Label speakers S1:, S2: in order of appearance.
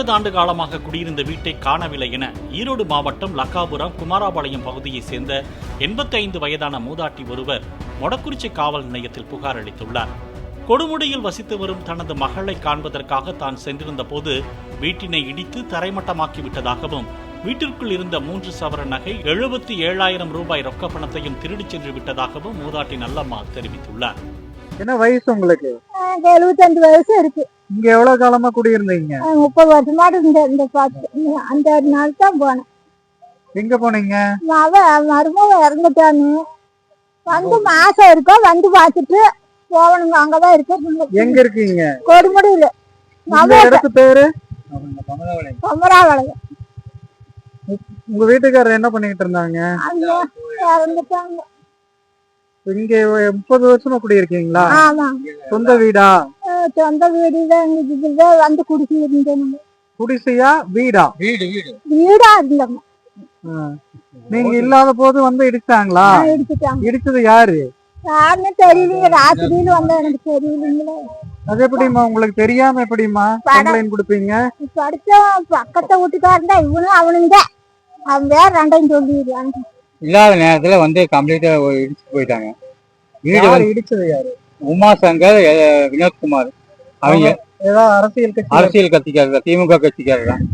S1: 40 ஆண்டு காலமாக குடியிருந்த வீட்டை காணவில்லை என ஈரோடு மாவட்டம் லக்காபுரம் குமாராபாளையம் பகுதியைச் சேர்ந்த 85 வயதான மூதாட்டி ஒருவர் மொடக்குறிச்சி காவல் நிலையத்தில் புகார் அளித்துள்ளார். கொடுமுடியில் வசித்து வரும் தனது மகளை காண்பதற்காக தான் சென்றிருந்த போது வீட்டினை இடித்து தரைமட்டமாக்கிவிட்டதாகவும் வீட்டிற்குள் இருந்த 3 சவர நகை 77,000 ரூபாய் ரொக்க பணத்தையும் திருடிச் சென்று விட்டதாகவும் மூதாட்டி நல்லம்மா தெரிவித்துள்ளார்.
S2: என்ன வயசு உங்களுக்கு?
S3: 75 வயசு இருக்கு.
S2: இங்க எவ்வளவு காலமா குடியிருந்தீங்க?
S3: 30 வருஷமாடு அந்த நாள் தான் போனேன்.
S2: எங்க போனீங்க?
S3: மருமக இறந்துட்டானு வந்து மாசம் இருக்கோம், வந்து பார்த்துட்டு போகணுங்க. அங்கதான் இருக்கு.
S2: எங்க இருக்கீங்க?
S3: கொடுமுடியில.
S2: இடத்து பேரு
S3: கொமராபாளையம்.
S2: உங்க வீட்டுக்காரர் என்ன பண்ணிட்டு இருந்தாங்க?
S3: இறந்துட்டாங்க.
S2: இங்க 30 வருஷமா குடியிருக்கீங்களா?
S3: ஆமா.
S2: சொந்த வீடா?
S3: சொந்த வீடுதான் வந்து குடிச்சு இருந்தேன்.
S2: குடிசையா வீடா?
S3: வீடா இருந்தோம்.
S2: நீங்க இல்லாத போது வந்து இடிச்சாங்களா?
S3: இடிச்சுட்டாங்க.
S2: இடிச்சது யாரு?
S3: யாருன்னு தெரியலீங்க. ராத்திரியில வந்தா எனக்கு தெரியலீங்களே.
S2: அது எப்படிமா உங்களுக்கு தெரியாம எப்படிமா கம்ப்ளைண்ட் கொடுப்பீங்க?
S3: படிச்ச பக்கத்தை வீட்டுக்காரன் தான் இவனும் அவனுங்க தான். அவன் வேற ரெண்டையும் சொல்லிடுறாங்க.
S4: இல்லாத நேரத்துல வந்து கம்ப்ளீட்டா இடிச்சு போயிட்டாங்க. வீடு
S2: இடிச்சது யாரு?
S4: உமாசங்கர், வினோத்குமார். அவங்க
S2: ஏதாவது அரசியல்
S4: கட்சிக்காரர், திமுக கட்சிக்காரர் தான்.